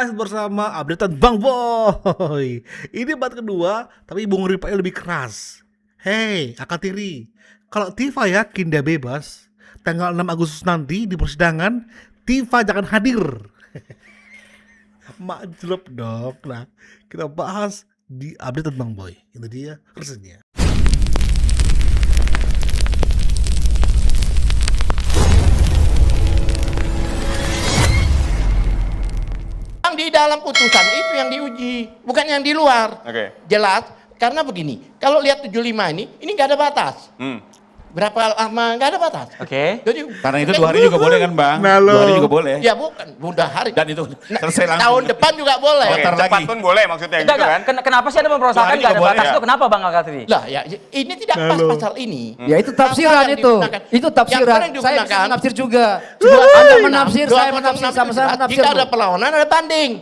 guys, bersama updatean Bang Boy. Ini debat kedua, tapi Bung Ripai lebih keras. Hey, Akak Tiri, kalau Tifa yakin dia bebas, tanggal 6 Agustus nanti di persidangan, Tifa jangan hadir. Majlub dong. Nah, kita bahas di updatean Bang Boy. Itu dia resenya. Di dalam putusan itu yang diuji, bukan yang di luar. Jelas, karena begini, kalau lihat 75 ini nggak ada batas. Berapa lama nggak ada batas. Jadi, karena itu 2 hari juga boleh kan Bang? 2 hari juga boleh. Ya bukan, mudah hari. Dan itu selesai langsung. Tahun depan juga boleh. Cepat pun boleh maksudnya gitu kan? Kenapa sih ada memperosakan nggak ada batas itu? Kenapa Bang Alkatiri? Lah ya, ini tidak pas pasal ini. Ya itu tafsiran itu. Itu tafsiran. Saya bisa menafsir juga. Anda menafsir, saya menafsir, sama-sama menafsir. Jika ada perlawanan ada banding.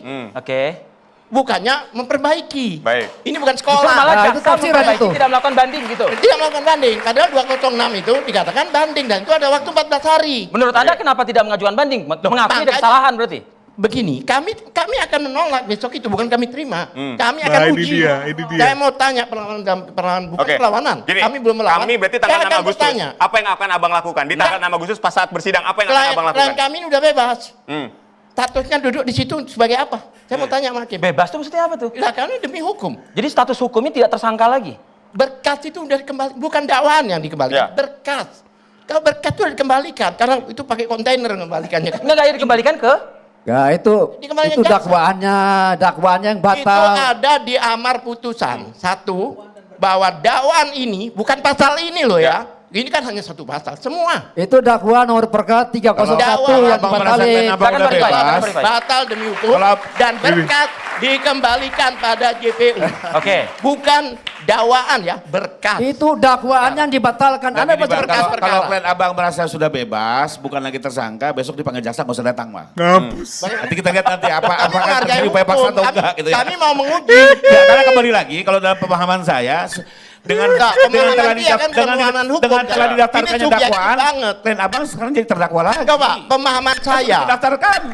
Bukannya memperbaiki. Baik. Ini bukan sekolah. Malah itu tafsiran itu. Tidak melakukan banding gitu. Tidak melakukan banding. Padahal 206 itu dikatakan banding dan itu ada waktu 14 hari. Menurut Anda kenapa tidak mengajukan banding? Mengakui ada kesalahan berarti? Begini, kami akan menolak besok itu, bukan kami terima. Kami akan uji. Ini dia. Saya mau tanya perlawanan bukan perlawanan. Gini, kami belum melawan. Kami berarti tanggal 6 Agustus. Bertanya. Apa yang akan Abang lakukan di tanggal 6 Agustus pas saat bersidang? Apa yang akan Abang lakukan? Klien kami ini udah bebas. Statusnya duduk di situ sebagai apa? Saya mau tanya sama hakim. Bebas itu maksudnya apa tuh? Ya karena demi hukum. Jadi status hukumnya tidak tersangka lagi? Berkas itu udah dikembalikan, bukan dakwaan yang dikembalikan, berkas. Kalau berkas itu udah dikembalikan, karena itu pakai kontainer mengembalikannya. Enggak dikembalikan ke? Ya itu dakwaannya yang batal. Itu ada di amar putusan. Satu, bahwa dakwaan ini bukan pasal ini loh ya. Ini kan hanya satu pasal, semua. Itu dakwaan nomor perkara 301 yang dibatalkan. Batal demi hukum dan berkas dikembalikan pada JPU. Bukan dakwaan ya, berkas. Itu dakwaan yang dibatalkan. Anda baca berkas perkara. Kalau klien Abang merasa sudah bebas, bukan lagi tersangka, besok dipanggil jaksa nggak usah datang mah. Nanti kita lihat nanti apakah terjadi upaya paksa atau enggak gitu ya. Kami mau menguji. Ya, karena kembali lagi kalau dalam pemahaman saya dengan telah didaftarkannya dakwaan, klien Abang sekarang jadi terdakwa lagi. Enggak Pak, pemahaman saya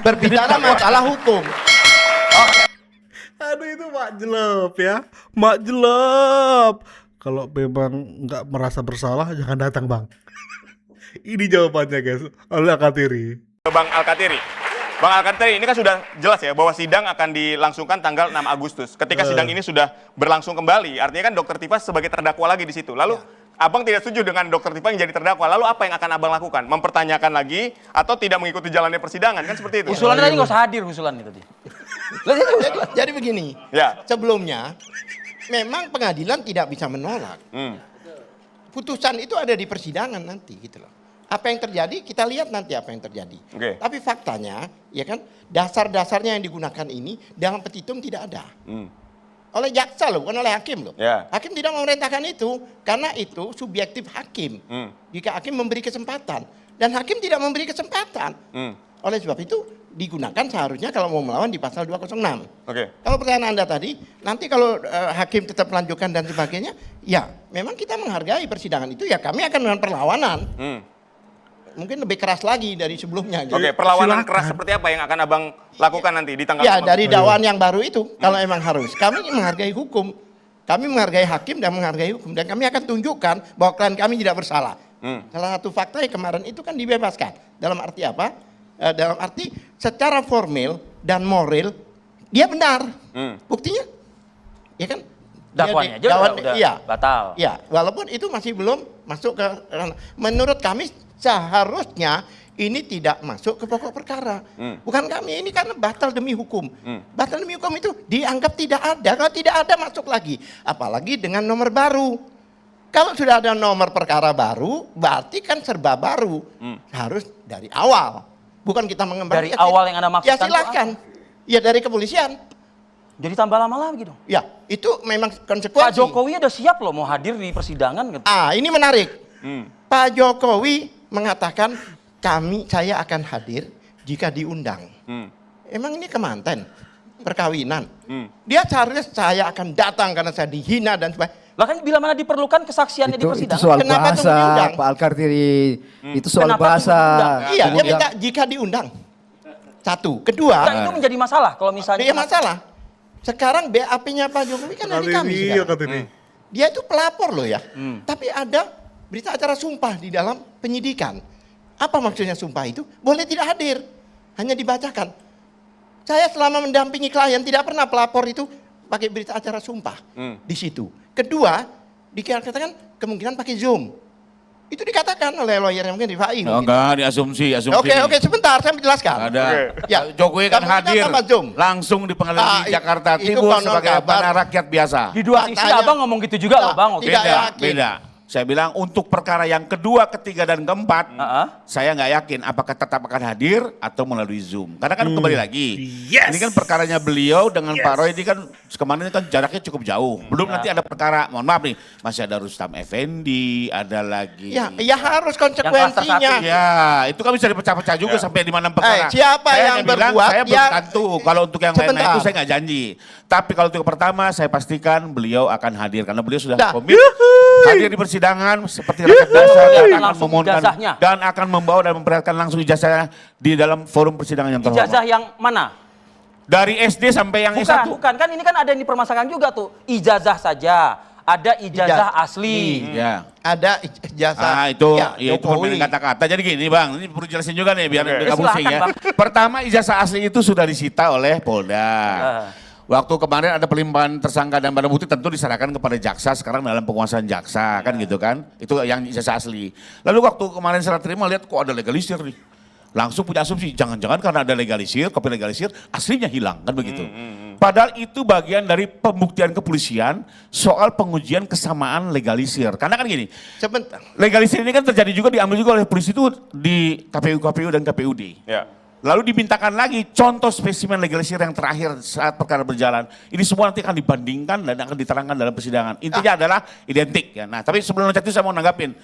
berbicara masalah hukum. Aduh itu Majlub ya, Majlub. Kalau memang nggak merasa bersalah jangan datang Bang. Ini jawabannya guys, oleh Akak Tiri. Bang Alkatiri. Bang Alkatiri, ini kan sudah jelas ya bahwa sidang akan dilangsungkan tanggal 6 Agustus. Ketika sidang ini sudah berlangsung kembali, artinya kan Dr. Tifa sebagai terdakwa lagi di situ. Lalu Abang tidak setuju dengan Dr. Tifa yang jadi terdakwa. Lalu apa yang akan Abang lakukan? Mempertanyakan lagi atau tidak mengikuti jalannya persidangan kan seperti itu? Usulan tadi nggak usah hadir usulan itu. Jadi begini, sebelumnya memang pengadilan tidak bisa menolak. Putusan itu ada di persidangan nanti gitu loh. Apa yang terjadi, kita lihat nanti apa yang terjadi. Tapi faktanya, ya kan, dasar-dasarnya yang digunakan ini dalam petitum tidak ada. Oleh jaksa loh, bukan oleh hakim loh. Hakim tidak memerintahkan itu, karena itu subjektif hakim. Jika hakim memberi kesempatan, dan hakim tidak memberi kesempatan. Oleh sebab itu, digunakan seharusnya kalau mau melawan di pasal 206. Kalau pertanyaan Anda tadi, nanti kalau hakim tetap melanjutkan dan sebagainya, ya memang kita menghargai persidangan itu, ya kami akan dengan perlawanan. Mungkin lebih keras lagi dari sebelumnya. Perlawanan keras seperti apa yang akan Abang lakukan nanti di tanggal 6 dari dakwaan yang baru itu, kalau emang harus. Kami menghargai hukum, kami menghargai hakim dan menghargai hukum, dan kami akan tunjukkan bahwa klien kami tidak bersalah. Salah satu fakta yang kemarin itu kan dibebaskan. Dalam arti apa? Dalam arti secara formal dan moral dia benar. Buktinya, ya kan? Dakwanya aja udah batal. Ya, walaupun itu masih belum masuk ke ranah. Menurut kami seharusnya ini tidak masuk ke pokok perkara. Bukan kami, ini karena batal demi hukum. Batal demi hukum itu dianggap tidak ada. Kalau tidak ada masuk lagi. Apalagi dengan nomor baru. Kalau sudah ada nomor perkara baru, berarti kan serba baru. Harus dari awal. Bukan kita mengembalikan. Dari awal yang Anda maksudkan. Ya silahkan. Ya dari kepolisian. Jadi tambah lama lagi dong. Ya, itu memang konsekuensi. Pak Jokowi udah siap loh mau hadir di persidangan gitu. Ini menarik. Pak Jokowi mengatakan saya akan hadir jika diundang. Emang ini kemanten, perkawinan. Dia seharusnya saya akan datang karena saya dihina dan sebagainya. Lah kan bila mana diperlukan kesaksiannya di persidangan. Itu soal Kenapa bahasa Pak Alkatiri. Itu soal Kenapa bahasa. Iya, dia minta jika diundang. Satu. Kedua. Nah, itu menjadi masalah kalau misalnya. Iya masalah. Sekarang BAP-nya Pak Jokowi kan dari kami sekarang. Dia itu pelapor loh ya. Tapi ada berita acara sumpah di dalam penyidikan. Apa maksudnya sumpah itu? Boleh tidak hadir. Hanya dibacakan. Saya selama mendampingi klien tidak pernah pelapor itu pakai berita acara sumpah di situ. Kedua, dikatakan kemungkinan pakai Zoom. Itu dikatakan oleh lawyer yang mungkin Rifai. Enggak, diasumsi. Oke, sebentar saya menjelaskan. Ada. Ya, Jokowi kan hadir Zoom. langsung di pengadilan di Jakarta Timur sebagai rakyat biasa. Di dua sisi abang ngomong gitu juga loh bang. Beda. Saya bilang untuk perkara yang kedua, ketiga, dan keempat, saya nggak yakin apakah tetap akan hadir atau melalui Zoom. Karena kan kembali lagi, ini kan perkaranya beliau dengan Pak Roy ini kan kemarin kan jaraknya cukup jauh. Belum nanti ada perkara, mohon maaf nih, masih ada Rustam Effendi, ada lagi. Ya harus konsekuensinya. Ya, itu kan bisa dipecah-pecah juga sampai di mana perkara. Siapa saya yang berbuat? Saya belum tentu. Kalau untuk yang lain-lain itu saya nggak janji. Tapi kalau untuk yang pertama, saya pastikan beliau akan hadir karena beliau sudah komit hadir di persidangan seperti rakyat biasa dan akan memohonkan dan akan membawa dan memperlihatkan langsung ijazahnya di dalam forum persidangan yang terhormat. Ijazah yang mana? Dari SD sampai yang S1. Bukan, kan ini kan ada yang dipermasalahkan juga tuh. Ijazah saja, ada ijazah asli. Ya. Ada ijazah. Itu itu permainan kata-kata. Jadi gini Bang, ini perlu jelasin juga nih biar nggak pusing ya. Pertama ijazah asli itu sudah disita oleh Polda. Waktu kemarin ada pelimpahan tersangka dan barang bukti tentu diserahkan kepada jaksa, sekarang dalam penguasaan jaksa kan gitu kan. Itu yang ijazah asli. Lalu waktu kemarin serah terima lihat kok ada legalisir nih. Langsung punya asumsi, jangan-jangan karena ada legalisir, kopi legalisir, aslinya hilang kan begitu. Padahal itu bagian dari pembuktian kepolisian soal pengujian kesamaan legalisir. Karena kan gini, sebentar. Legalisir ini kan terjadi juga diambil juga oleh polisi itu di KPU dan KPUD. Ya. Lalu dimintakan lagi contoh spesimen legalisir yang terakhir saat perkara berjalan. Ini semua nanti akan dibandingkan dan akan diterangkan dalam persidangan. Intinya adalah identik ya. Nah, tapi sebelum loncat itu saya mau nanggapin.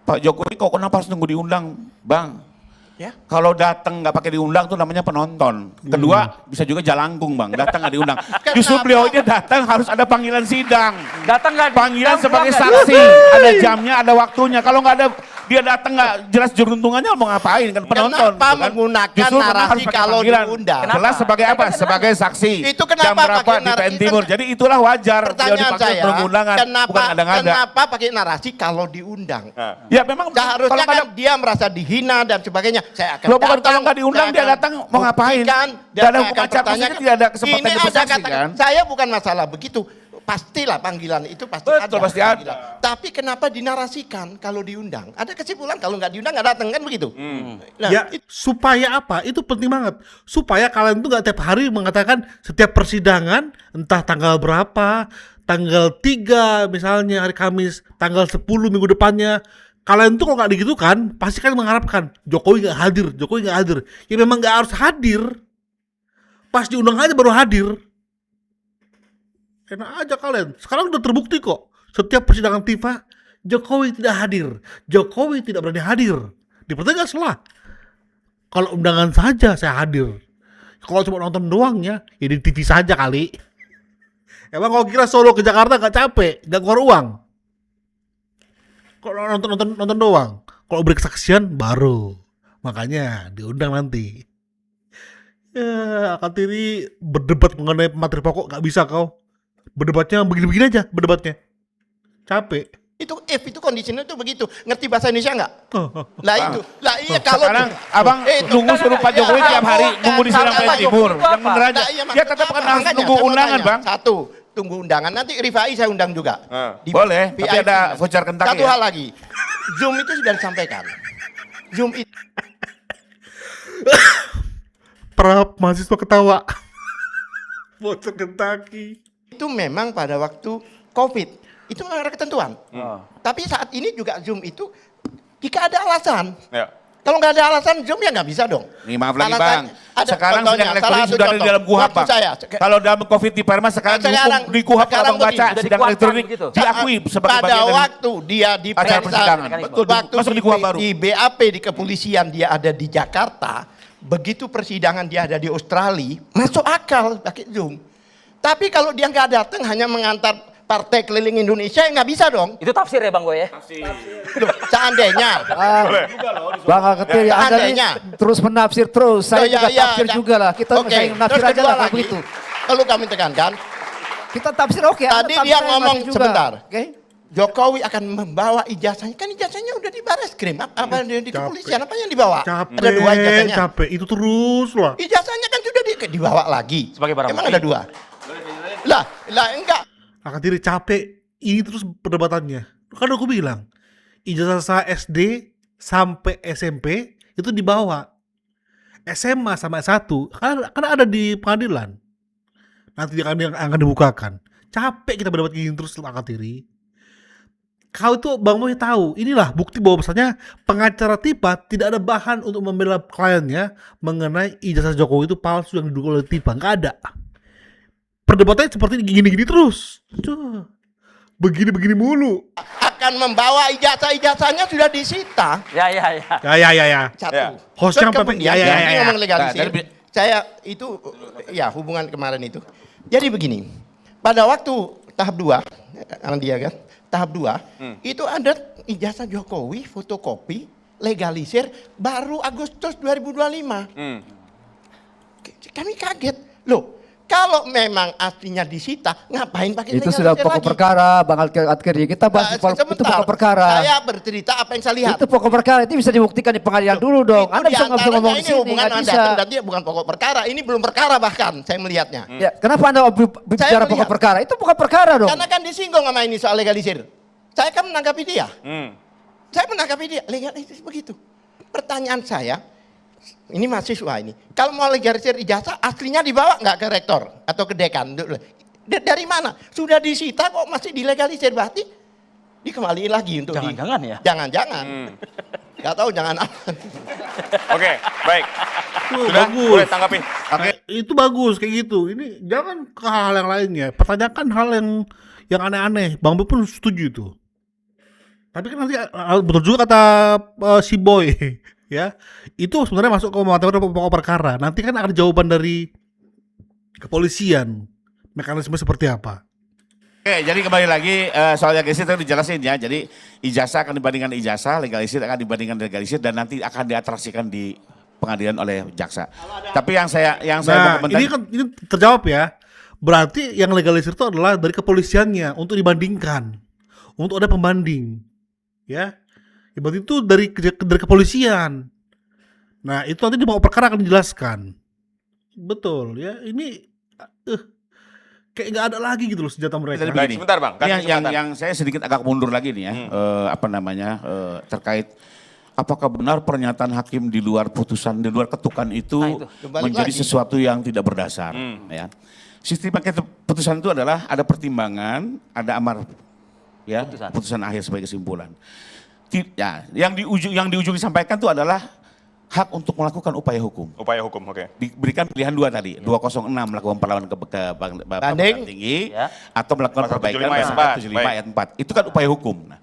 Pak Jokowi kok kenapa harus nunggu diundang, Bang? Ya. Kalau datang nggak pakai diundang tuh namanya penonton. Kedua bisa juga jalangkung Bang, datang nggak diundang. Justru beliaunya datang harus ada panggilan sidang. Datang nggak? Panggilan sebagai saksi, ada jamnya, ada waktunya. Kalau nggak ada dia datang nggak jelas jeruntungannya mau ngapain kan penonton. Kenapa menggunakan narasi kalau diundang? Jelas sebagai apa? Sebagai saksi. Itu kenapa jam berapa di PN Timur? Jadi itulah wajar. Pertanyaan saya, kenapa pakai narasi kalau diundang? Ya memang seharusnya kan dia merasa dihina dan sebagainya. Saya akan bukan kalau nggak diundang dia datang mau ngapain? Dan hukum acara tidak ada kesempatan bersaksi kan? Saya bukan masalah begitu. Pastilah panggilan itu pasti ada. Pasti ada. Tapi kenapa dinarasikan kalau diundang? Ada kesimpulan kalau nggak diundang nggak datang kan begitu? Nah, ya supaya apa? Itu penting banget. Supaya kalian tuh nggak tiap hari mengatakan setiap persidangan entah tanggal berapa, tanggal 3 misalnya hari Kamis, tanggal 10 minggu depannya. Kalian tuh kalau nggak gitu kan, pasti kan mengharapkan Jokowi nggak hadir, Jokowi nggak hadir. Ya memang nggak harus hadir. Pas diundang aja baru hadir. Enak aja kalian. Sekarang udah terbukti kok. Setiap persidangan FIFA, Jokowi tidak hadir. Jokowi tidak berani hadir. Dipertanyaan salah. Kalau undangan saja saya hadir. Kalau cuma nonton doang ya di TV saja kali. Emang kalau kira Solo ke Jakarta gak capek, gak keluar uang? Kalau nonton doang. Kalau beri kesaksian baru. Makanya diundang nanti. Ya, akan tiri berdebat mengenai materi pokok gak bisa kau. Berdebatnya begini-begini aja, berdebatnya. Capek. Itu kondisinya itu begitu. Ngerti bahasa Indonesia enggak? Lah iya kalau sekarang Abang nunggu suruh Pak Jokowi tiap hari nunggu di sidang PN Timur. Yang bener aja. Dia tetap kan harus nunggu undangan, Bang. Satu, tunggu undangan. Nanti Rifai saya undang juga. Boleh, tapi ada voucher kentang. Satu hal lagi. Zoom itu sudah disampaikan. Zoom itu Prap mahasiswa ketawa. Voucher Kentucky. Itu memang pada waktu COVID itu memang ada ketentuan. Tapi saat ini juga Zoom itu jika ada alasan. Ya. Kalau nggak ada alasan Zoom ya nggak bisa dong. Nih maaf lagi Bang. Sekarang sidang elektronik sudah ada di dalam KUHP Bang. Kalau dalam COVID di Perma sekarang di KUHP abang baca sidang elektronik diakui sebagai bagian dari waktu dia di persidangan. Betul. Waktu di KUHP baru. Di BAP di kepolisian dia ada di Jakarta. Begitu persidangan dia ada di Australia, masuk akal pakai Zoom. Tapi kalau dia nggak datang hanya mengantar partai keliling Indonesia nggak bisa dong. Itu tafsir ya Bang Boy ya? Loh, seandainya. Bang Alkatiri, Anda nih Seandainya. terus menafsir terus. Saya juga tafsir juga lah. Kita Oke, saya menafsir terus aja kedua lah kalau lagi, begitu. perlu kami tekankan, Kita tafsir oke. Anda tadi tafsir, dia saya ngomong tafsir juga. sebentar. Oke. Jokowi akan membawa ijazahnya, kan ijazahnya udah di Bareskrim, apa di kepolisian, apa yang dibawa? Ada 2 ijazahnya. Capek itu terus lah. Ijazahnya kan sudah dibawa lagi. Sebagai barang Emang bukti. ada 2? Lah enggak. Akan diri capek ini terus perdebatannya. Kan aku bilang ijazah saya SD sampai SMP itu dibawa. SMA sama S1 kan ada di pengadilan. Nanti akan dibukakan. Capek kita berdebat gini terus Akan Tiri. Kau itu Bang Boy tahu, inilah bukti bahwa misalnya pengacara Tipa tidak ada bahan untuk membela kliennya mengenai ijazah Jokowi itu palsu yang didukung oleh Tipa. Nggak ada. Perdebatannya seperti gini-gini terus. Tuh. Begini-begini mulu. Akan membawa ijazahnya sudah disita. Ya. Ya. Satu. Ya. Host Terus yang kemudian ya. ini ngomong legalisir. Nah, Saya itu ya hubungan kemarin itu. Jadi begini, pada waktu tahap 2, dia kan, tahap 2 itu ada ijazah Jokowi fotokopi legalisir baru Agustus 2025. Kami kaget. Loh, kalau memang aslinya disita, ngapain pakai Itu legalisir sudah pokok lagi? perkara, Bang Alkatiri. Kita bahas itu Sebentar, pokok perkara. saya bercerita apa yang saya lihat. Itu pokok perkara, itu bisa dibuktikan di pengadilan dulu dong. Itu Anda bisa nggak bisa diantaranya ngomong di ini sini, hubungan nggak Anda bisa. dan dia bukan pokok perkara. Ini belum perkara bahkan saya melihatnya. Ya, kenapa Anda bicara melihat. pokok perkara? Itu pokok perkara dong. Karena kan disinggung sama ini soal legalisir. Saya kan menanggapi dia. Saya menanggapi dia. Legalisir begitu. Pertanyaan saya, ini mahasiswa ini. Kalau mau legalisir ijazah, aslinya dibawa nggak ke rektor atau ke dekan? Dari mana? Sudah disita kok masih dilegalisir. Berarti dikembaliin lagi untuk Jangan-jangan ya? Jangan-jangan. Gak tahu jangan apa. Oke, baik. Tuh, Sudah, bagus. boleh tanggapin. Itu bagus kayak gitu. Ini jangan ke hal yang lainnya. Pertanyakan hal yang aneh-aneh. Bang Boy pun setuju itu. Tapi kan nanti betul juga kata si Boy ya. Itu sebenarnya masuk ke materi pokok perkara. Nanti kan ada jawaban dari kepolisian. Mekanisme seperti apa? Oke, jadi kembali lagi soal legalisir tadi dijelasin ya. Jadi ijazah akan dibandingkan ijazah, legalisir akan dibandingkan legalisir dan nanti akan diatraksikan di pengadilan oleh jaksa. Tapi yang saya mau komentar ini terjawab ya. Berarti yang legalisir itu adalah dari kepolisiannya untuk dibandingkan. Untuk ada pembanding. Ya. Berarti itu dari kepolisian. Nah, itu nanti di bawah perkara akan dijelaskan. Betul ya. Ini kayak nggak ada lagi gitu loh senjata mereka. Baik, sebentar Bang. Kasih kesempatan. yang saya sedikit agak mundur lagi nih ya, terkait apakah benar pernyataan hakim di luar putusan, di luar ketukan itu menjadi lagi. sesuatu yang tidak berdasar. Ya. Sistem putusan itu adalah ada pertimbangan, ada amar, ya, putusan akhir sebagai kesimpulan. Ya, yang di ujung disampaikan itu adalah hak untuk melakukan upaya hukum. Upaya hukum, oke. Diberikan pilihan 2 tadi, 206 melakukan perlawanan ke pengadilan tinggi Ya. atau melakukan Pasal perbaikan 75 ayat pasal 4. 75 ayat 4. Itu kan upaya hukum. Nah,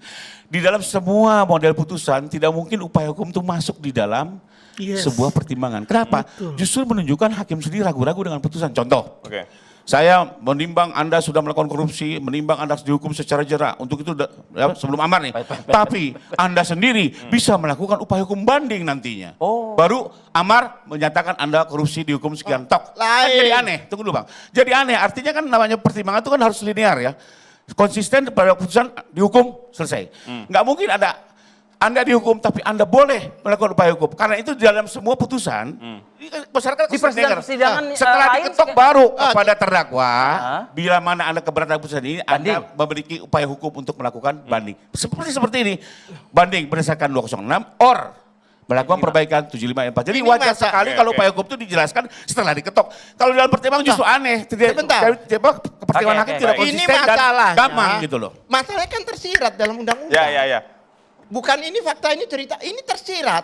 di dalam semua model putusan tidak mungkin upaya hukum itu masuk di dalam sebuah pertimbangan. Kenapa? Justru menunjukkan hakim sendiri ragu-ragu dengan putusan. Contoh. Oke. Saya menimbang Anda sudah melakukan korupsi, menimbang Anda dihukum secara jerak. Untuk itu ya, sebelum amar nih. Tapi Anda sendiri bisa melakukan upaya hukum banding nantinya. Baru amar menyatakan Anda korupsi dihukum sekian tok. Kan jadi aneh. Tunggu dulu Bang. Jadi aneh. Artinya kan namanya pertimbangan itu kan harus linear ya. Konsisten pada putusan dihukum selesai. Nggak mungkin ada Anda dihukum tapi Anda boleh melakukan upaya hukum. Karena itu di dalam semua putusan, masyarakat Di persidangan setelah lain diketok sih, baru kepada terdakwa, Ah. bila mana Anda keberatan putusan ini, Anda memiliki upaya hukum untuk melakukan banding. Seperti ini, banding berdasarkan 206 or melakukan perbaikan 75 ayat 4. Jadi Ini wajar masa- sekali Oke, kalau oke. upaya hukum itu dijelaskan setelah diketok. Kalau dalam pertimbangan justru aneh. Sebentar. Pertimbangan hakim tidak Ini konsisten dan masalahnya. gampang gitu loh. Masalahnya kan tersirat dalam undang-undang. Ya. Bukan ini fakta, ini cerita, ini tersirat.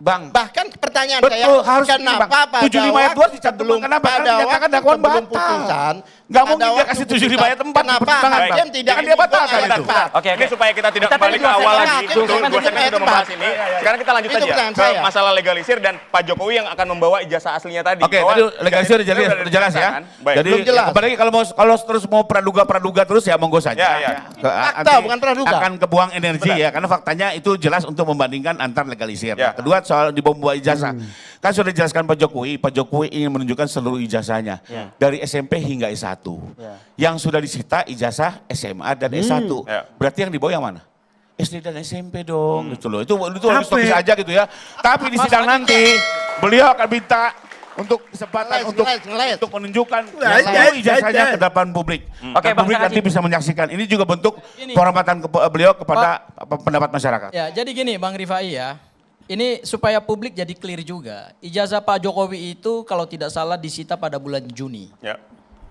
Bang, Bahkan pertanyaan betul, saya, harus ini, kenapa Bang. pada 75 ayat 2 waktu dicantumkan, kenapa? Karena pada dinyatakan waktu dakwaan sebelum batal. putusan, Nggak mungkin Pada dia waktu kasih 7 kita- banyak tempat. Kenapa pertimbangan, Bang. Hakim tidak Kan dia batalkan membuka itu. tempat? Oke, Ini supaya kita tidak Kita kembali tadi ke dua awal segmen, lagi. Hakim Dua bukan segmen menjadi sudah tempat. membahas ini. Sekarang kita lanjut Itu aja bukan ke saya. masalah legalisir dan Pak Jokowi yang akan membawa ijazah aslinya tadi. Oke, Bahwa tadi legalisir ijazah udah itu jelas ya. dijelaskan. Baik. Jadi Belum jelas. apalagi kalau terus mau praduga terus ya monggo saja. Ya, ya. Fakta, Nanti bukan praduga. Akan kebuang energi Benar. ya, karena faktanya itu jelas untuk membandingkan antar legalisir. Ya. Nah, kedua soal dibawa ijazah. Kan sudah dijelaskan Pak Jokowi ingin menunjukkan seluruh ijazahnya. Ya. Dari SMP hingga S1. Ya. Yang sudah disita ijazah SMA dan S1. Ya. Berarti yang dibawa yang mana? SD dan SMP dong gitu loh. Itu harus Capek. bisa aja gitu ya. Tapi di sidang nanti beliau akan minta untuk kesempatan Ngeles. untuk menunjukkan Ngeles. seluruh ijazahnya ke depan publik. Oke, Dan Bang publik Sakaji. nanti bisa menyaksikan. Ini juga bentuk penghormatan beliau kepada pendapat masyarakat. Ya, jadi gini Bang Rifai ya. Ini supaya publik jadi clear juga. Ijazah Pak Jokowi itu kalau tidak salah disita pada bulan Juni Ya.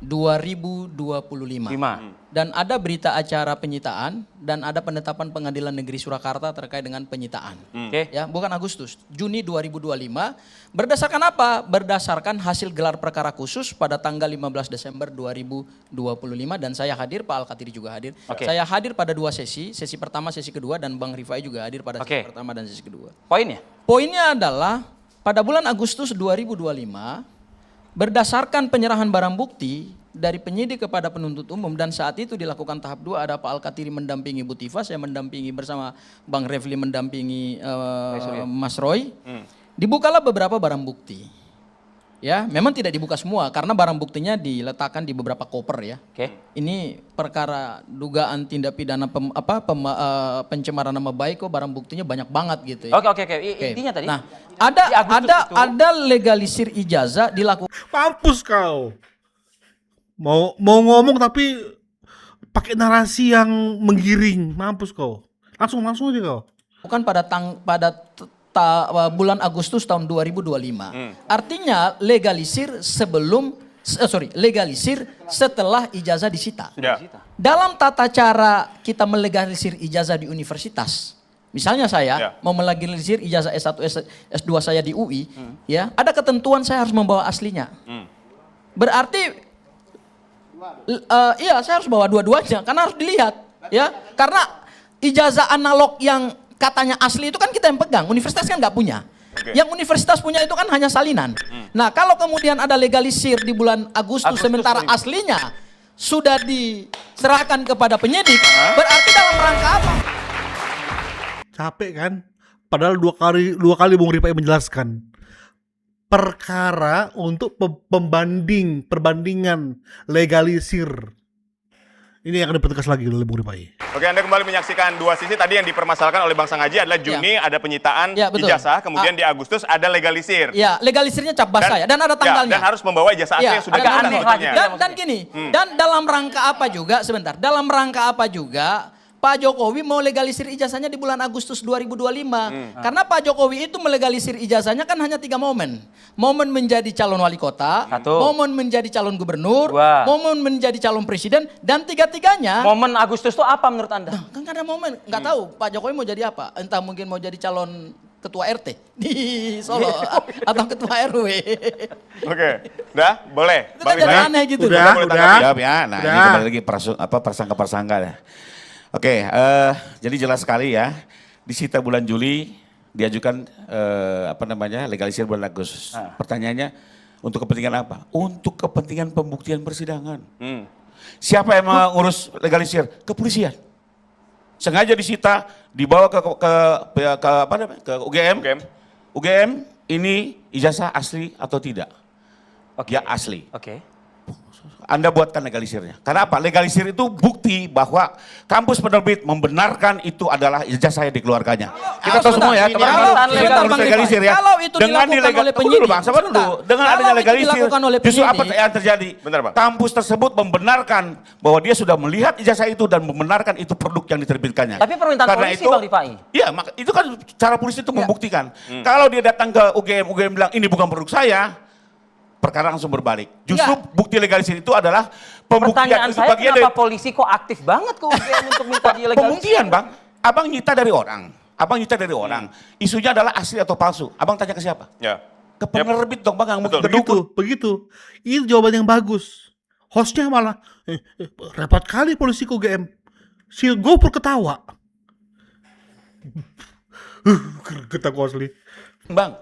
2025. 5. Dan ada berita acara penyitaan dan ada penetapan Pengadilan Negeri Surakarta terkait dengan penyitaan. Oke. Ya, bukan Agustus, Juni 2025. Berdasarkan apa? Berdasarkan hasil gelar perkara khusus pada tanggal 15 Desember 2025 dan saya hadir, Pak Al-Katiri juga hadir. Oke. Saya hadir pada 2 sesi pertama, sesi kedua dan Bang Rifai juga hadir pada Oke. sesi pertama dan sesi kedua. Poinnya? Poinnya adalah pada bulan Agustus 2025 berdasarkan penyerahan barang bukti dari penyidik kepada penuntut umum dan saat itu dilakukan tahap 2 ada Pak Al-Katiri mendampingi Bu Tifa, saya mendampingi bersama Bang Refli mendampingi Mas Roy. Dibukalah beberapa barang bukti. Ya, memang tidak dibuka semua karena barang buktinya diletakkan di beberapa koper ya. Oke. Ini perkara dugaan tindak pidana pencemaran nama baik kok barang buktinya banyak banget gitu ya. Oke. Oke. Intinya tadi. Nah, di Agustus itu- ada legalisir ijazah dilakukan Mampus kau. Mau ngomong tapi pakai narasi yang menggiring. Mampus kau. Langsung aja kau. pada bulan Agustus tahun 2025. Artinya legalisir legalisir setelah ijazah disita. Ya. Dalam tata cara kita melegalisir ijazah di universitas, misalnya saya Ya. mau melegalisir ijazah S1, S2 saya di UI, ya, ada ketentuan saya harus membawa aslinya. Berarti, iya saya harus bawa dua-duanya, karena harus dilihat, ya, karena ijazah analog yang katanya asli itu kan kita yang pegang, universitas kan nggak punya. Oke. Yang universitas punya itu kan hanya salinan. Nah kalau kemudian ada legalisir di bulan Agustus sementara 2000. aslinya sudah diserahkan kepada penyidik, berarti dalam rangka apa? Capek kan? Padahal dua kali Bung Ripai menjelaskan. Perkara untuk perbandingan legalisir. Ini yang akan dipertegas lagi oleh Bung Ripai. Oke, Anda kembali menyaksikan dua sisi. Tadi yang dipermasalahkan oleh Bang Sangaji adalah Juni ada penyitaan Ya, betul. ijazah, kemudian di Agustus ada legalisir. Ya legalisirnya cap basah ya, dan ada tanggalnya. Dan harus membawa ijazah asli Ya, yang sudah agak disita aneh sebetulnya. lagi. Dan gini, dan dalam rangka apa juga, sebentar, dalam rangka apa juga Pak Jokowi mau legalisir ijazahnya di bulan Agustus 2025. Karena Pak Jokowi itu melegalisir ijazahnya kan hanya 3 momen. Momen menjadi calon wali kota, Satu. momen menjadi calon gubernur, Dua. momen menjadi calon presiden, dan tiga-tiganya Momen Agustus itu apa menurut Anda? kan gak ada momen, nggak tahu Pak Jokowi mau jadi apa. Entah mungkin mau jadi calon ketua RT di Solo atau ketua RW. Oke, udah boleh. Itu kan jadi aneh gitu. Udah, Bapak boleh udah. tanggapi. Siap ya. Nah, ini Udah. kembali lagi persangka-persangka ya. Oke, jadi jelas sekali ya. Disita bulan Juli, diajukan legalisir bulan Agustus. Pertanyaannya untuk kepentingan apa? Untuk kepentingan pembuktian persidangan. Siapa yang mengurus legalisir? Kepolisian. Sengaja disita, dibawa ke UGM. UGM. UGM ini ijazah asli atau tidak? Oke. Ya asli. Oke. Anda buatkan legalisirnya. Karena apa? Legalisir itu bukti bahwa kampus penerbit membenarkan itu adalah ijazah yang dikeluarkannya. Kita tahu semua ya, sebentar, teman-teman sebentar, kita harus Bang Rifai. legalisir ya. Kalau itu dilakukan oleh penyidik, Bang, sabar dulu. sebentar. Dengan Kalau adanya itu legalisir, dilakukan oleh justru apa penyidik, yang terjadi? Bentar, Bang. Kampus tersebut membenarkan bahwa dia sudah melihat ijazah itu dan membenarkan itu produk yang diterbitkannya. Tapi permintaan polisi, Bang Rifai. Iya, itu kan cara polisi itu membuktikan. Kalau dia datang ke UGM bilang ini bukan produk saya, perkara langsung berbalik. Justru bukti legalisir itu adalah pembuktian. Pertanyaan Itu saya bagian kenapa polisi kok aktif banget ke UGM untuk minta dia legalisir? Pembuktian, Bang. Abang nyita dari orang. Isunya adalah asli atau palsu. Abang tanya ke siapa? Ya. Ke penerbit dong, Bang. Yang mungkin Begitu. Ini jawaban yang bagus. Hostnya malah repot kali polisi UGM. Si Gopur ketawa. Ketawa asli. Bang,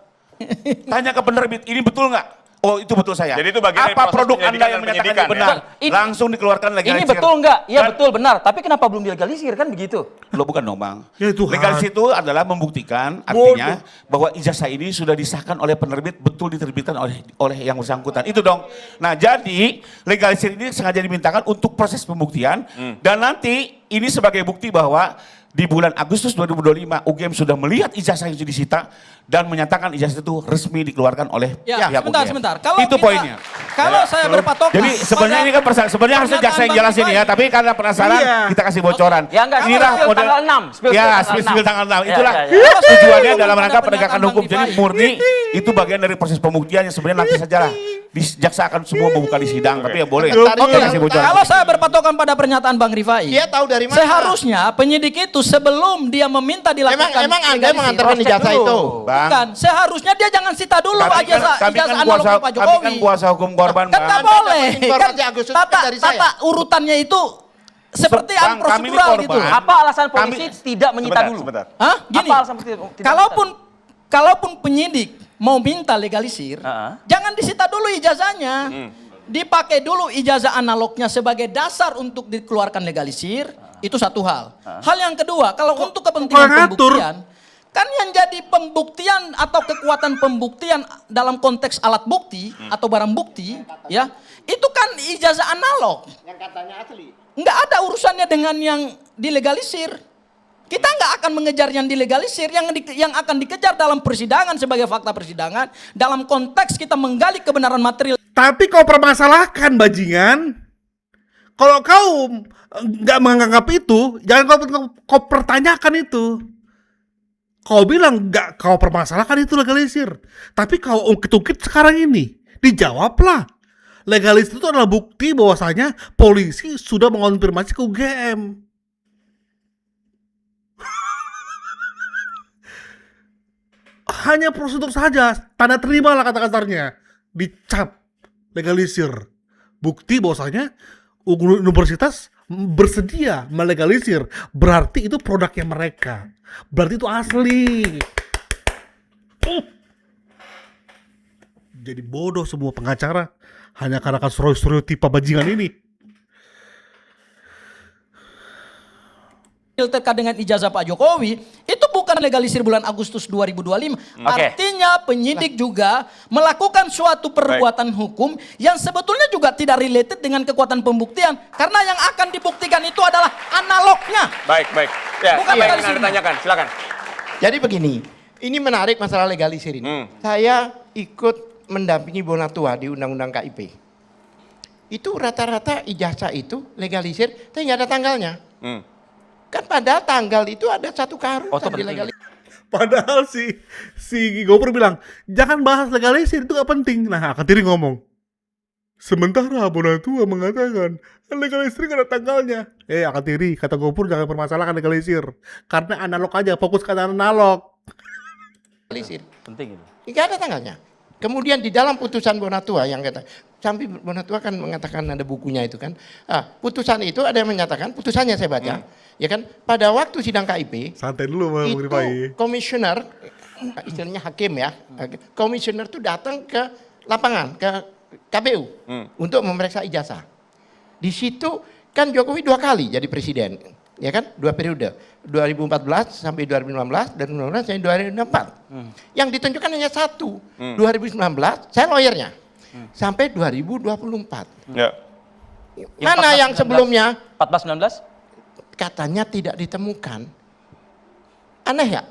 tanya ke penerbit, ini betul nggak? Oh itu betul saya. Jadi itu bagian dari apa proses produk Anda penyelidikan yang dan menyatakan penyidikan, ini benar? ya? Langsung dikeluarkan legalisir. Ini betul nggak? Iya Dan- betul benar. Tapi kenapa belum dilegalisir kan begitu? Lo bukan dong bang. Ya Tuhan. Legalisir itu adalah membuktikan artinya bahwa ijazah ini sudah disahkan oleh penerbit, betul diterbitkan oleh yang bersangkutan. Itu dong. Nah jadi legalisir ini sengaja dimintakan untuk proses pembuktian dan nanti ini sebagai bukti bahwa di bulan Agustus 2025 UGM sudah melihat ijazah yang sudah disita dan menyatakan ijazah itu resmi dikeluarkan oleh Ya, pihak UGM. sebentar. Kalau itu kita- poinnya. Kalau saya berpatokan. Jadi sebenarnya ini kan sebenarnya harusnya jaksa yang jelasin ya, tapi karena penasaran Iya. kita kasih bocoran. Ya enggak, Inilah spill model tanggal 6. Spill Ya, tanggal spill tanggal 6. Ya, Itulah ya, ya. tujuannya dalam Pada rangka penegakan pernyataan hukum. Bang Jadi Rifai. murni itu bagian dari proses pembuktian yang sebenarnya nanti saja lah. Jaksa akan semua membuka di sidang, tapi ya boleh. Oke, Kita kasih bocoran. Kalau saya berpatokan pada pernyataan Bang Rifai. Dia tahu dari mana? Seharusnya penyidik itu sebelum dia meminta dilakukan Emang Anda legalisir, mengantarkan cross-check ijazah dulu. itu? Bang, Bukan, seharusnya dia jangan sita dulu kami ijazah kan analog kuasa, Pak kami Jokowi. kan kuasa hukum korban, Kan nggak Bang. boleh. dapat informasi Kan Agustus tata, dari saya. tata urutannya itu seperti Bang, kami ini prosedural korban. gitu. Apa alasan polisi tidak menyita dulu? Sebentar. Hah? Gini, Apa alasan polisi tidak kalaupun penyidik mau minta legalisir, jangan disita dulu ijazahnya. Dipakai dulu ijazah analognya sebagai dasar untuk dikeluarkan legalisir, itu satu hal. Hal yang kedua, kalau untuk kepentingan ngatur? pembuktian, kan yang jadi pembuktian atau kekuatan pembuktian dalam konteks alat bukti atau barang bukti, ya, itu kan ijazah analog. Yang katanya asli. Nggak ada urusannya dengan yang dilegalisir. Kita nggak akan mengejar yang dilegalisir, yang akan dikejar dalam persidangan sebagai fakta persidangan, dalam konteks kita menggali kebenaran material. Tapi kau permasalahkan bajingan. Kalau kau nggak menganggap itu, jangan kau pertanyakan itu. Kau bilang nggak kau permasalahkan itu legalisir. Tapi kau ungkit-ungkit sekarang ini, dijawablah. Legalisir itu adalah bukti bahwasanya polisi sudah mengonfirmasi ke UGM. Hanya prosedur saja, tanda terima lah kata-katanya. Dicap, legalisir. Bukti bahwasanya universitas bersedia melegalisir. Berarti itu produknya mereka. Berarti itu asli. Jadi bodoh semua pengacara. Hanya karena stereotipa bajingan ini. Terkait dengan ijazah Pak Jokowi, itu bukan legalisir bulan Agustus 2025. Artinya penyidik juga melakukan suatu perbuatan hukum yang sebetulnya juga tidak related dengan kekuatan pembuktian. Karena yang akan dibuktikan itu adalah analognya. Baik. Ya, Bukan apa yang legalisir. Anda tanyakan? Silakan. Jadi begini, ini menarik masalah legalisir ini. Saya ikut mendampingi Bonatua di Undang-Undang KIP. Itu rata-rata ijazah itu legalisir, tapi nggak ada tanggalnya. Kan padahal tanggal itu ada satu keharusan di legalisir. Padahal si Gopur bilang, jangan bahas legalisir, itu gak penting. Nah, Akatiri ngomong, sementara Bonatua mengatakan, legalisir gak ada tanggalnya. Akatiri, kata Gopur jangan permasalahkan legalisir. Karena analog aja, fokus ke analog. Legalisir. Penting itu. Nggak ada tanggalnya. Kemudian di dalam putusan Bonatua yang kata, sampai Bonatua kan mengatakan ada bukunya itu kan. Putusan itu ada yang menyatakan, putusannya saya baca, ya kan, pada waktu sidang KIP, Santai dulu Bang itu Rifai. komisioner, istilahnya hakim ya, komisioner itu datang ke lapangan, ke KPU untuk memeriksa ijazah. Di situ kan Jokowi 2 kali jadi presiden, ya kan, 2 periode, 2014 sampai 2015 dan 2015 sampai 2024. Yang ditunjukkan hanya 1, 2019, saya lawyernya, sampai 2024. Ya. Mana yang sebelumnya 14-19? katanya tidak ditemukan? Aneh ya?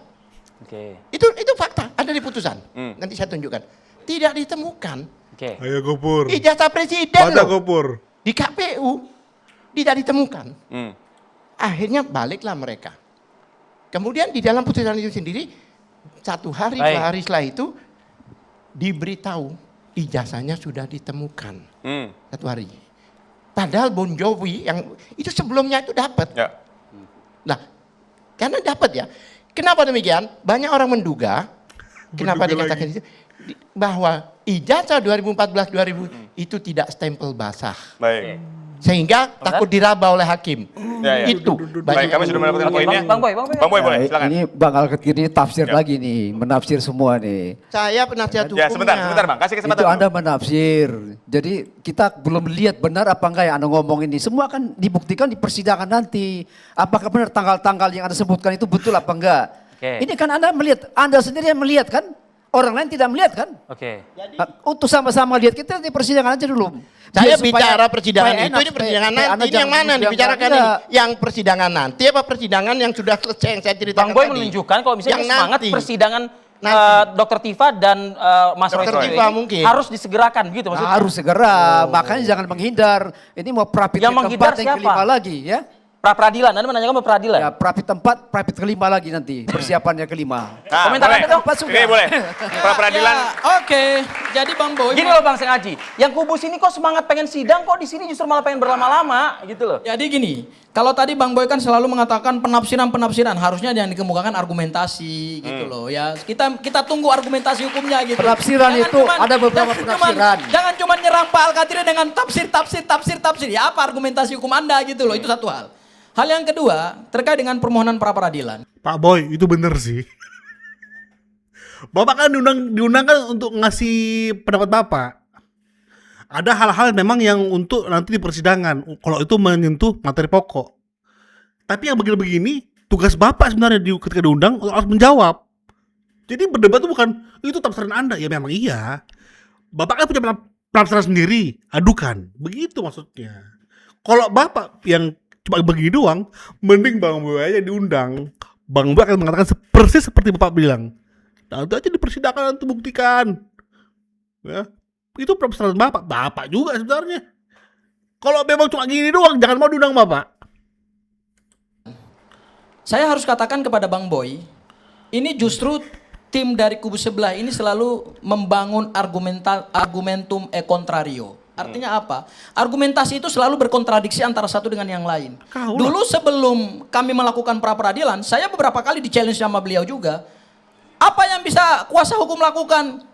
Oke. Itu fakta, ada di putusan. Nanti saya tunjukkan. Tidak ditemukan. Oke. Ayo Gopur. Ijazah presiden Baca loh. Gopur. Di KPU tidak ditemukan. Akhirnya baliklah mereka. Kemudian di dalam putusan itu sendiri 1 hari, 2 hari setelah itu diberitahu ijazahnya sudah ditemukan. 1 hari. Padahal Bon Jovi yang itu sebelumnya itu dapat. Ya. Nah, karena dapat ya. Kenapa demikian? Banyak orang menduga, kenapa Menduga dikatakan itu, bahwa ijazah 2014-2000 itu tidak stempel basah. Baik. Sehingga takut diraba oleh hakim. Ya, ya. Itu. Baik, kami sudah mendapatkan poinnya. Bang Boy. Bang Boy boleh, silakan. Ini Bang Al-Kathiri tafsir lagi nih, menafsir semua nih. Saya penasihat Ya, hukumnya. sebentar Bang, kasih kesempatan. Itu dulu. Anda menafsir. Jadi kita belum lihat benar apa enggak yang Anda ngomong ini. Semua akan dibuktikan di persidangan nanti. Apakah benar tanggal-tanggal yang Anda sebutkan itu betul apa enggak? Oke. Ini kan Anda melihat, Anda sendiri yang melihat kan? Orang lain tidak melihat kan? Oke. Untuk sama-sama lihat, kita di persidangan aja dulu. Saya Biar bicara supaya persidangan itu, enak, ini persidangan supaya nanti. Anda Ini yang jangan mana bilang dibicarakan enggak. ini? Yang persidangan nanti apa persidangan yang sudah selesai yang saya ceritakan Bang Boy tadi? menunjukkan kalau misalnya Yang semangat nanti. persidangan Nanti. Dr. Tifa dan Mas Roy Dr. Suryo Tifa ini mungkin. harus disegerakan gitu maksudnya. Harus segera, makanya jangan menghindar. Ini mau prapit Yang ke menghindar tempat yang siapa? kelima lagi ya. Pra peradilan, Anda menanyakan pra peradilan. Ya, prapit tempat, prapit kelima lagi nanti. Persiapannya kelima. Nah, Komentar boleh. Anda dong. Pas sudah. Oke, boleh. Pra peradilan. Ya, oke. Jadi Bang Boy. Gini loh Bang Sengaji, yang kubu sini kok semangat pengen sidang, kok di sini justru malah pengen berlama-lama gitu loh. Jadi gini, kalau tadi Bang Boy kan selalu mengatakan penafsiran, harusnya yang dikemukakan argumentasi gitu loh ya. Kita tunggu argumentasi hukumnya gitu. Penafsiran itu ada beberapa penafsiran. Jangan cuma nyerang Pak Al-Kathiri dengan tafsir. Ya apa argumentasi hukum Anda gitu loh, itu satu hal. Hal yang kedua, terkait dengan permohonan pra peradilan. Pak Boy, itu bener sih. Bapak kan diundangkan untuk ngasih pendapat Bapak. Ada hal-hal memang yang untuk nanti di persidangan, kalau itu menyentuh materi pokok. Tapi yang begini-begini, tugas Bapak sebenarnya ketika diundang harus menjawab. Jadi berdebat itu bukan, itu tafsiran Anda. Ya memang iya. Bapak kan punya penafsiran sendiri, adukan. Begitu maksudnya. Kalau Bapak yang cuma begini doang, mending Bang Boy aja diundang. Bang Boy akan mengatakan persis seperti Bapak bilang. Nanti aja di persidangan nanti buktikan. Ya. Itu penafsiran Bapak juga sebenarnya. Kalau memang cuma gini doang, jangan mau diundang Bapak. Saya harus katakan kepada Bang Boy, ini justru tim dari kubu sebelah ini selalu membangun argumentum e contrario. Artinya apa? Argumentasi itu selalu berkontradiksi antara satu dengan yang lain. Kaulah. Dulu sebelum kami melakukan pra peradilan, saya beberapa kali di-challenge sama beliau juga. Apa yang bisa kuasa hukum lakukan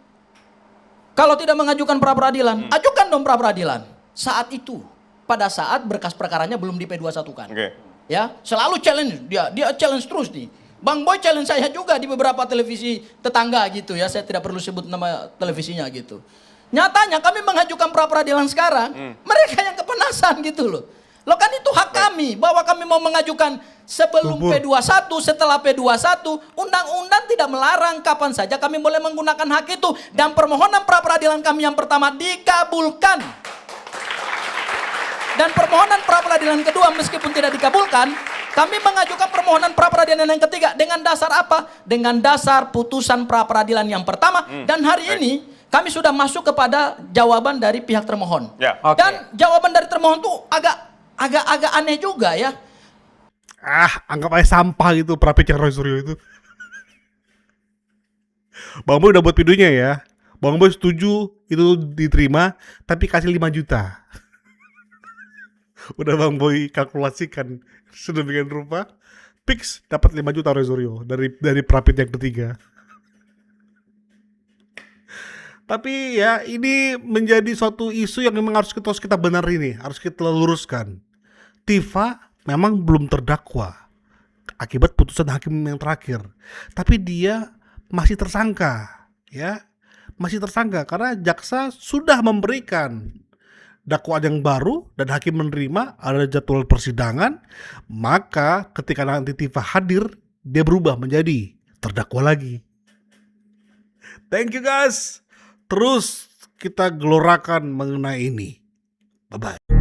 kalau tidak mengajukan pra peradilan? Ajukan dong pra peradilan. Saat itu, pada saat berkas perkaranya belum di P21-kan. Oke. Ya, selalu challenge dia challenge terus nih. Bang Boy challenge saya juga di beberapa televisi tetangga gitu ya. Saya tidak perlu sebut nama televisinya gitu. Nyatanya kami mengajukan pra peradilan sekarang, mereka yang kepanasan gitu loh. Loh kan itu hak kami, bahwa kami mau mengajukan sebelum P21, setelah P21, undang-undang tidak melarang kapan saja kami boleh menggunakan hak itu. Dan permohonan pra peradilan kami yang pertama dikabulkan. Dan permohonan pra peradilan kedua meskipun tidak dikabulkan, kami mengajukan permohonan pra peradilan yang ketiga dengan dasar apa? Dengan dasar putusan pra peradilan yang pertama. Dan hari ini kami sudah masuk kepada jawaban dari pihak termohon. Ya. Oke. Dan jawaban dari termohon tuh agak aneh juga ya. Anggap aja sampah gitu Prapitnya Roy Suryo itu. Bang Boy udah buat videonya ya. Bang Boy setuju itu diterima, tapi kasih 5 juta. Udah Bang Boy kalkulasikan sedemikian rupa, fix dapat 5 juta Roy Suryo dari Prapit yang ketiga. Tapi ya ini menjadi suatu isu yang memang harus kita benar ini, harus kita luruskan. Tifa memang belum terdakwa akibat putusan hakim yang terakhir, tapi dia masih tersangka, ya, masih tersangka karena jaksa sudah memberikan dakwaan yang baru dan hakim menerima ada jadwal persidangan. Maka ketika nanti Tifa hadir, dia berubah menjadi terdakwa lagi. Thank you guys. Terus kita gelorakan mengenai ini. Bye-bye.